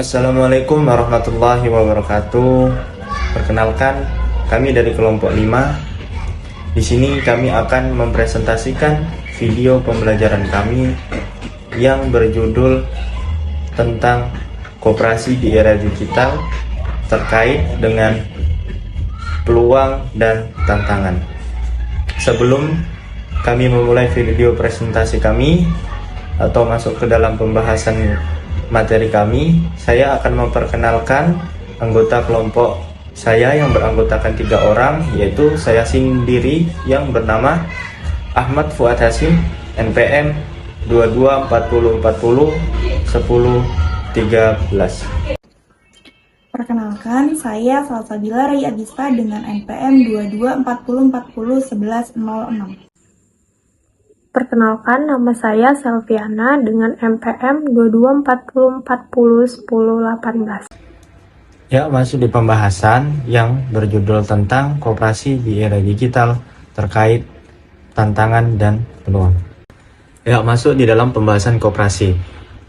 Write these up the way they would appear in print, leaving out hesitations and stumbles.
Assalamualaikum warahmatullahi wabarakatuh. Perkenalkan, kami dari kelompok 5. Di sini kami akan mempresentasikan video pembelajaran kami yang berjudul tentang koperasi di era digital terkait dengan peluang dan tantangan. Sebelum kami memulai video presentasi kami atau masuk ke dalam pembahasan materi kami, saya akan memperkenalkan anggota kelompok saya yang beranggotakan 3 orang, yaitu saya sendiri yang bernama Ahmad Fuad Hasim, NPM 2240401013. Perkenalkan, saya Salsabila Rai Agista dengan NPM 2240401106. Perkenalkan, nama saya Selviana dengan MPM 2240401018. Ya, masuk di pembahasan yang berjudul tentang koperasi di era digital terkait tantangan dan peluang. Ya, masuk di dalam pembahasan koperasi.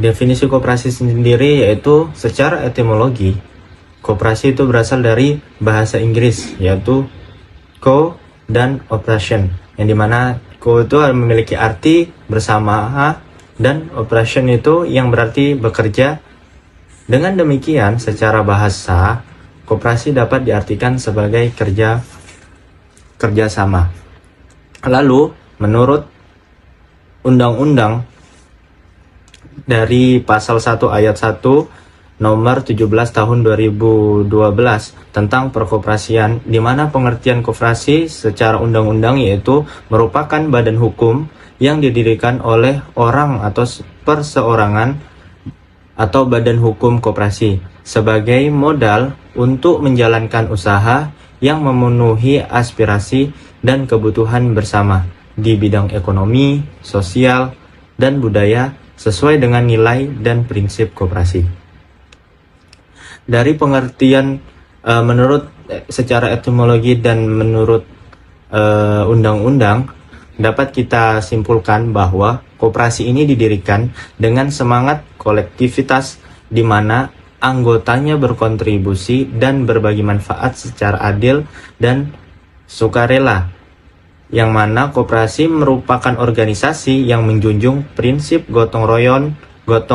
Definisi koperasi sendiri yaitu secara etimologi, koperasi itu berasal dari bahasa Inggris yaitu co dan operation, yang dimana co itu memiliki arti bersama dan operation itu yang berarti bekerja. Dengan demikian, secara bahasa, koperasi dapat diartikan sebagai kerjasama. Lalu, menurut Undang-Undang dari Pasal 1 Ayat 1 Nomor 17 Tahun 2012 tentang perkoperasian, di mana pengertian koperasi secara undang-undang yaitu merupakan badan hukum yang didirikan oleh orang atau perseorangan atau badan hukum koperasi sebagai modal untuk menjalankan usaha yang memenuhi aspirasi dan kebutuhan bersama di bidang ekonomi, sosial, dan budaya sesuai dengan nilai dan prinsip koperasi. Dari pengertian menurut secara etimologi dan menurut undang-undang, dapat kita simpulkan bahwa koperasi ini didirikan dengan semangat kolektivitas di mana anggotanya berkontribusi dan berbagi manfaat secara adil dan sukarela, yang mana koperasi merupakan organisasi yang menjunjung prinsip gotong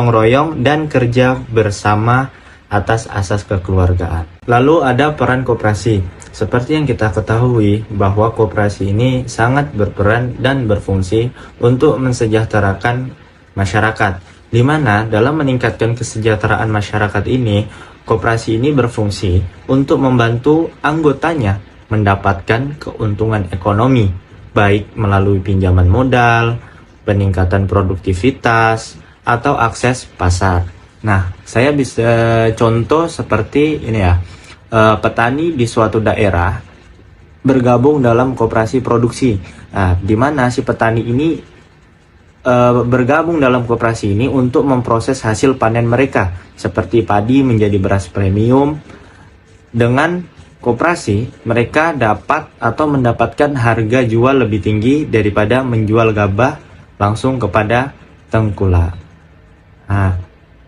royong dan kerja bersama atas asas kekeluargaan. Lalu ada peran koperasi. Seperti yang kita ketahui bahwa koperasi ini sangat berperan dan berfungsi untuk mensejahterakan masyarakat, di mana dalam meningkatkan kesejahteraan masyarakat ini, koperasi ini berfungsi untuk membantu anggotanya mendapatkan keuntungan ekonomi, baik melalui pinjaman modal, peningkatan produktivitas, atau akses pasar. Nah, saya bisa contoh seperti ini ya, petani di suatu daerah bergabung dalam koperasi produksi. Nah, di mana si petani ini bergabung dalam koperasi ini untuk memproses hasil panen mereka, seperti padi menjadi beras premium. Dengan koperasi, mereka dapat atau mendapatkan harga jual lebih tinggi daripada menjual gabah langsung kepada tengkulak. Nah,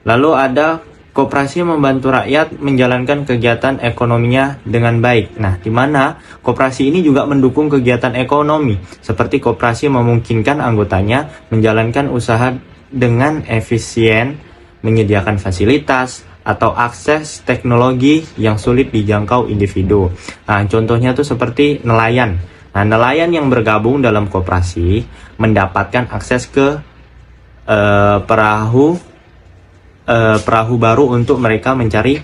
lalu ada koperasi membantu rakyat menjalankan kegiatan ekonominya dengan baik. Nah, di mana koperasi ini juga mendukung kegiatan ekonomi, seperti koperasi memungkinkan anggotanya menjalankan usaha dengan efisien, menyediakan fasilitas atau akses teknologi yang sulit dijangkau individu. Nah, contohnya tuh seperti nelayan. Nah, nelayan yang bergabung dalam koperasi mendapatkan akses ke perahu baru untuk mereka mencari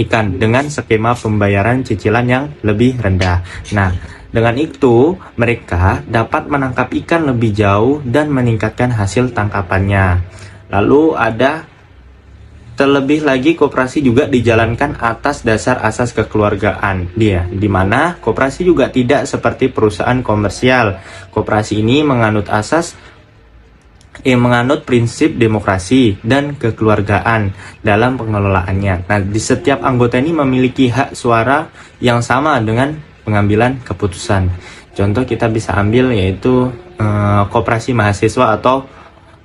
ikan dengan skema pembayaran cicilan yang lebih rendah. Nah, dengan itu mereka dapat menangkap ikan lebih jauh dan meningkatkan hasil tangkapannya. Lalu ada terlebih lagi koperasi juga dijalankan atas dasar asas kekeluargaan di mana koperasi juga tidak seperti perusahaan komersial. Koperasi ini menganut prinsip demokrasi dan kekeluargaan dalam pengelolaannya. Nah, di setiap anggota ini memiliki hak suara yang sama dengan pengambilan keputusan. Contoh kita bisa ambil yaitu koperasi mahasiswa atau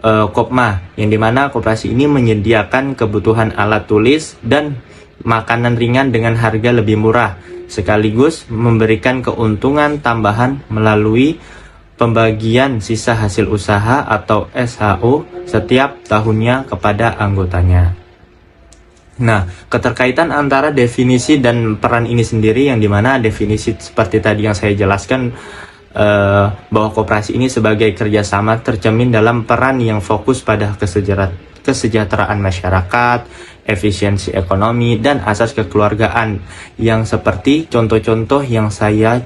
Kopma, yang dimana koperasi ini menyediakan kebutuhan alat tulis dan makanan ringan dengan harga lebih murah, sekaligus memberikan keuntungan tambahan melalui pembagian sisa hasil usaha atau SHU setiap tahunnya kepada anggotanya. Nah, keterkaitan antara definisi dan peran ini sendiri, yang dimana definisi seperti tadi yang saya jelaskan, bahwa koperasi ini sebagai kerjasama tercermin dalam peran yang fokus pada kesejahteraan masyarakat, efisiensi ekonomi, dan asas kekeluargaan, yang seperti contoh-contoh yang saya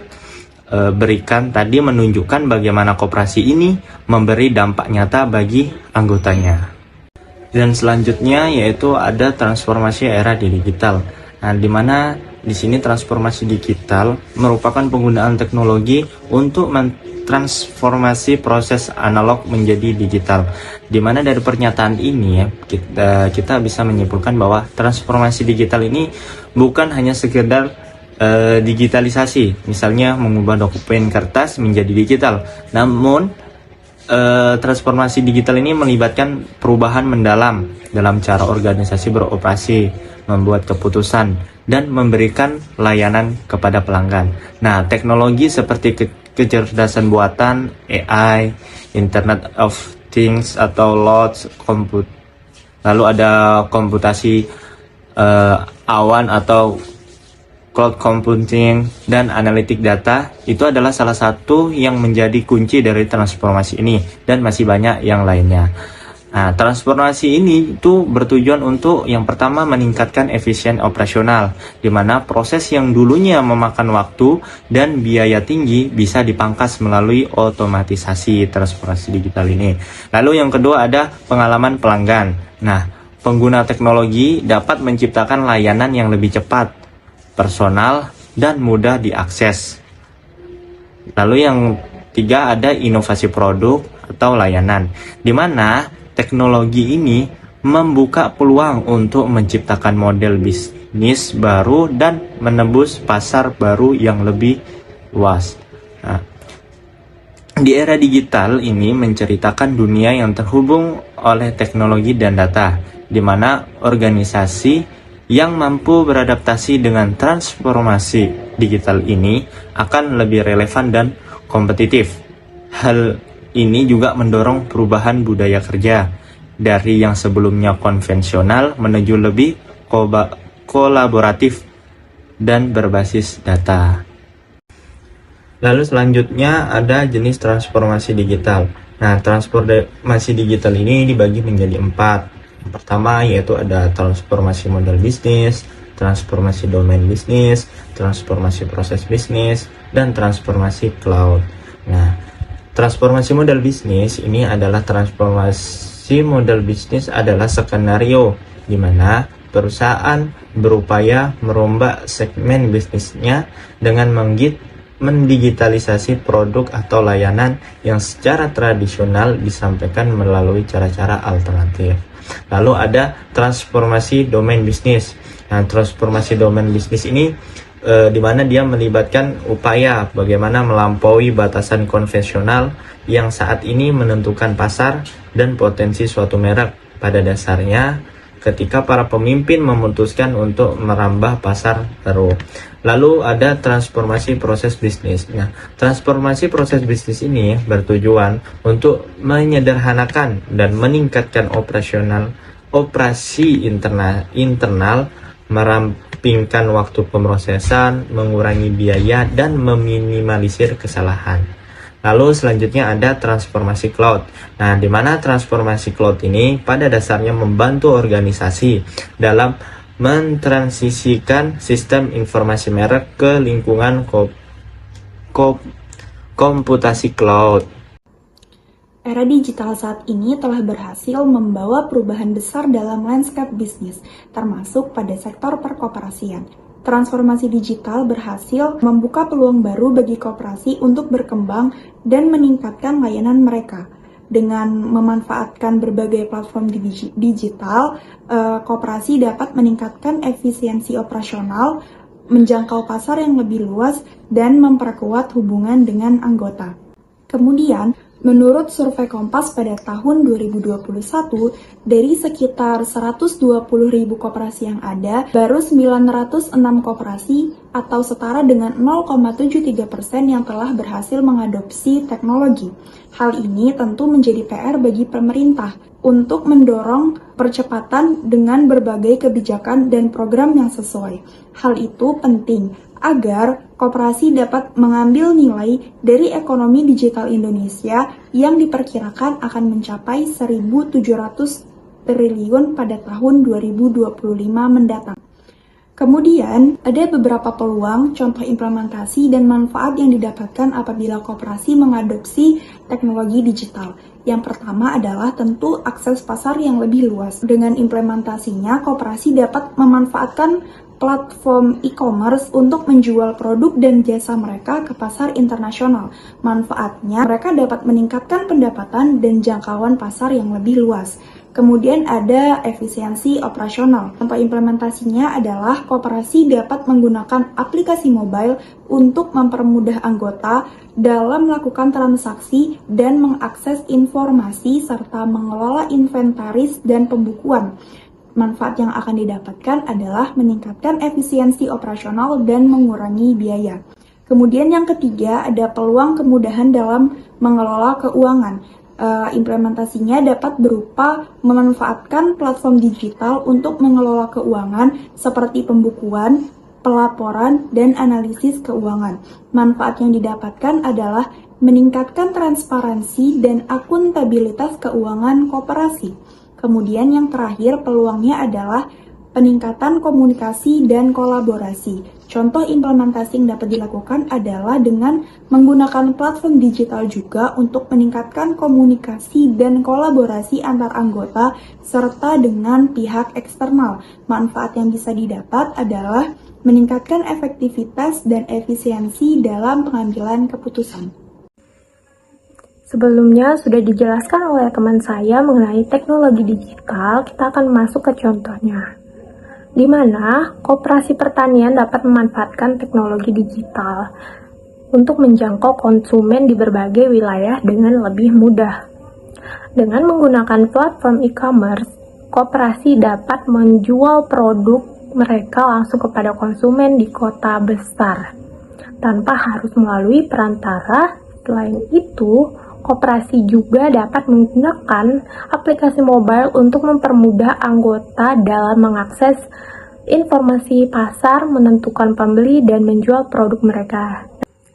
berikan tadi menunjukkan bagaimana koperasi ini memberi dampak nyata bagi anggotanya. Dan selanjutnya yaitu ada transformasi era digital. Nah, di mana di sini transformasi digital merupakan penggunaan teknologi untuk mentransformasi proses analog menjadi digital. Di mana dari pernyataan ini ya, kita bisa menyimpulkan bahwa transformasi digital ini bukan hanya sekedar digitalisasi, misalnya mengubah dokumen kertas menjadi digital. Namun transformasi digital ini melibatkan perubahan mendalam dalam cara organisasi beroperasi, membuat keputusan, dan memberikan layanan kepada pelanggan. Nah, teknologi seperti kecerdasan buatan, AI, Internet of Things atau LOTS, lalu ada komputasi awan atau cloud computing, dan analitik data, itu adalah salah satu yang menjadi kunci dari transformasi ini, dan masih banyak yang lainnya. Nah, transformasi ini itu bertujuan untuk yang pertama meningkatkan efisien operasional, di mana proses yang dulunya memakan waktu dan biaya tinggi bisa dipangkas melalui otomatisasi transformasi digital ini. Lalu yang kedua ada pengalaman pelanggan. Nah, pengguna teknologi dapat menciptakan layanan yang lebih cepat, personal, dan mudah diakses. Lalu yang tiga ada inovasi produk atau layanan, di mana teknologi ini membuka peluang untuk menciptakan model bisnis baru dan menembus pasar baru yang lebih luas. Nah, di era digital ini menceritakan dunia yang terhubung oleh teknologi dan data, di mana organisasi yang mampu beradaptasi dengan transformasi digital ini akan lebih relevan dan kompetitif. Hal ini juga mendorong perubahan budaya kerja dari yang sebelumnya konvensional menuju lebih kolaboratif dan berbasis data. Lalu selanjutnya ada jenis transformasi digital. Nah, transformasi digital ini dibagi menjadi 4. Yang pertama yaitu ada transformasi model bisnis, transformasi domain bisnis, transformasi proses bisnis, dan transformasi cloud. Nah, transformasi model bisnis ini adalah skenario di mana perusahaan berupaya merombak segmen bisnisnya dengan mendigitalisasi produk atau layanan yang secara tradisional disampaikan melalui cara-cara alternatif. Lalu ada transformasi domain bisnis. Nah, transformasi domain bisnis ini di mana dia melibatkan upaya bagaimana melampaui batasan konvensional yang saat ini menentukan pasar dan potensi suatu merek. Pada dasarnya, ketika para pemimpin memutuskan untuk merambah pasar baru. Lalu ada transformasi proses bisnis. Nah, transformasi proses bisnis ini bertujuan untuk menyederhanakan dan meningkatkan operasi internal, merampingkan waktu pemrosesan, mengurangi biaya, dan meminimalisir kesalahan. Lalu selanjutnya ada transformasi cloud. Nah, di mana transformasi cloud ini pada dasarnya membantu organisasi dalam mentransisikan sistem informasi merek ke lingkungan komputasi cloud. Era digital saat ini telah berhasil membawa perubahan besar dalam lanskap bisnis, termasuk pada sektor perkoperasian. Transformasi digital berhasil membuka peluang baru bagi koperasi untuk berkembang dan meningkatkan layanan mereka. Dengan memanfaatkan berbagai platform digital, koperasi dapat meningkatkan efisiensi operasional, menjangkau pasar yang lebih luas, dan memperkuat hubungan dengan anggota. Kemudian, Menurut survei Kompas pada tahun 2021, dari sekitar 120.000 koperasi yang ada, baru 906 koperasi atau setara dengan 0,73% yang telah berhasil mengadopsi teknologi. Hal ini tentu menjadi PR bagi pemerintah untuk mendorong percepatan dengan berbagai kebijakan dan program yang sesuai. Hal itu penting agar koperasi dapat mengambil nilai dari ekonomi digital Indonesia yang diperkirakan akan mencapai 1.700 triliun pada tahun 2025 mendatang. Kemudian, ada beberapa peluang, contoh implementasi, dan manfaat yang didapatkan apabila koperasi mengadopsi teknologi digital. Yang pertama adalah tentu akses pasar yang lebih luas. Dengan implementasinya, koperasi dapat memanfaatkan platform e-commerce untuk menjual produk dan jasa mereka ke pasar internasional. Manfaatnya, mereka dapat meningkatkan pendapatan dan jangkauan pasar yang lebih luas. Kemudian ada efisiensi operasional. Contoh implementasinya adalah koperasi dapat menggunakan aplikasi mobile untuk mempermudah anggota dalam melakukan transaksi dan mengakses informasi serta mengelola inventaris dan pembukuan. Manfaat yang akan didapatkan adalah meningkatkan efisiensi operasional dan mengurangi biaya. Kemudian yang ketiga, ada peluang kemudahan dalam mengelola keuangan. Implementasinya dapat berupa memanfaatkan platform digital untuk mengelola keuangan seperti pembukuan, pelaporan, dan analisis keuangan. Manfaat yang didapatkan adalah meningkatkan transparansi dan akuntabilitas keuangan koperasi. Kemudian yang terakhir peluangnya adalah peningkatan komunikasi dan kolaborasi. Contoh implementasi yang dapat dilakukan adalah dengan menggunakan platform digital juga untuk meningkatkan komunikasi dan kolaborasi antar anggota serta dengan pihak eksternal. Manfaat yang bisa didapat adalah meningkatkan efektivitas dan efisiensi dalam pengambilan keputusan. Sebelumnya sudah dijelaskan oleh teman saya mengenai teknologi digital, kita akan masuk ke contohnya, di mana koperasi pertanian dapat memanfaatkan teknologi digital untuk menjangkau konsumen di berbagai wilayah dengan lebih mudah. Dengan menggunakan platform e-commerce, koperasi dapat menjual produk mereka langsung kepada konsumen di kota besar, tanpa harus melalui perantara. Selain itu, koperasi juga dapat menggunakan aplikasi mobile untuk mempermudah anggota dalam mengakses informasi pasar, menentukan pembeli, dan menjual produk mereka.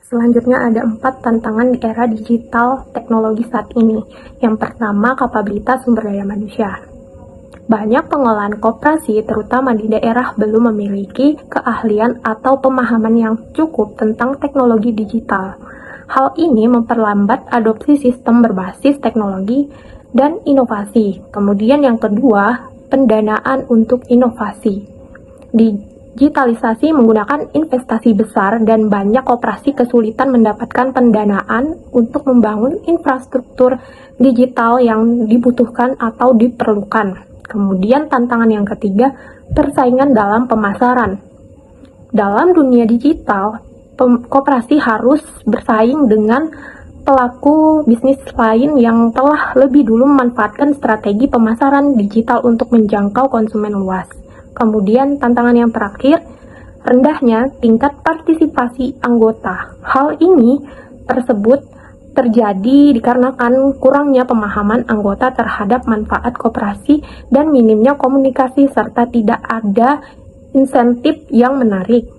Selanjutnya ada 4 tantangan di era digital teknologi saat ini. Yang pertama, kapabilitas sumber daya manusia. Banyak pengelolaan koperasi, terutama di daerah, belum memiliki keahlian atau pemahaman yang cukup tentang teknologi digital. Hal ini memperlambat adopsi sistem berbasis teknologi dan inovasi. Kemudian yang kedua, pendanaan untuk inovasi. Digitalisasi menggunakan investasi besar dan banyak koperasi kesulitan mendapatkan pendanaan untuk membangun infrastruktur digital yang dibutuhkan atau diperlukan. Kemudian tantangan yang ketiga, persaingan dalam pemasaran. Dalam dunia digital, koperasi harus bersaing dengan pelaku bisnis lain yang telah lebih dulu memanfaatkan strategi pemasaran digital untuk menjangkau konsumen luas. Kemudian tantangan yang terakhir, rendahnya tingkat partisipasi anggota. Hal ini tersebut terjadi dikarenakan kurangnya pemahaman anggota terhadap manfaat koperasi dan minimnya komunikasi serta tidak ada insentif yang menarik.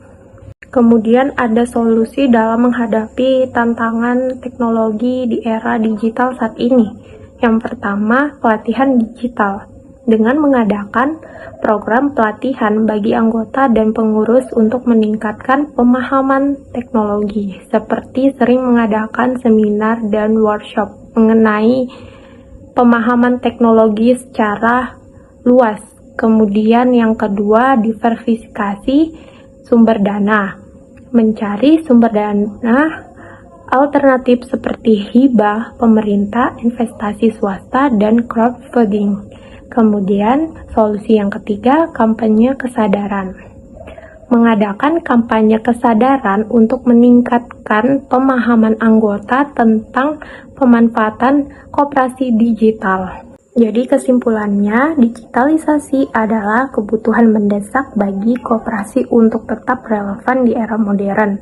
Kemudian ada solusi dalam menghadapi tantangan teknologi di era digital saat ini. Yang pertama, pelatihan digital. Dengan mengadakan program pelatihan bagi anggota dan pengurus untuk meningkatkan pemahaman teknologi, seperti sering mengadakan seminar dan workshop mengenai pemahaman teknologi secara luas. Kemudian yang kedua, diversifikasi sumber dana. Mencari sumber dana alternatif seperti hibah pemerintah, investasi swasta, dan crowdfunding. Kemudian, solusi yang ketiga, kampanye kesadaran. mengadakan kampanye kesadaran untuk meningkatkan pemahaman anggota tentang pemanfaatan koperasi digital. Jadi kesimpulannya, digitalisasi adalah kebutuhan mendesak bagi koperasi untuk tetap relevan di era modern.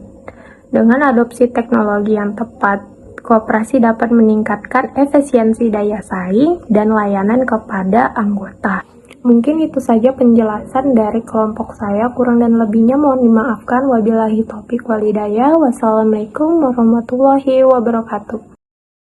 Dengan adopsi teknologi yang tepat, koperasi dapat meningkatkan efisiensi daya saing dan layanan kepada anggota. Mungkin itu saja penjelasan dari kelompok saya, kurang dan lebihnya mohon dimaafkan. Wabillahi taufiq wal hidayah. Wassalamualaikum warahmatullahi wabarakatuh.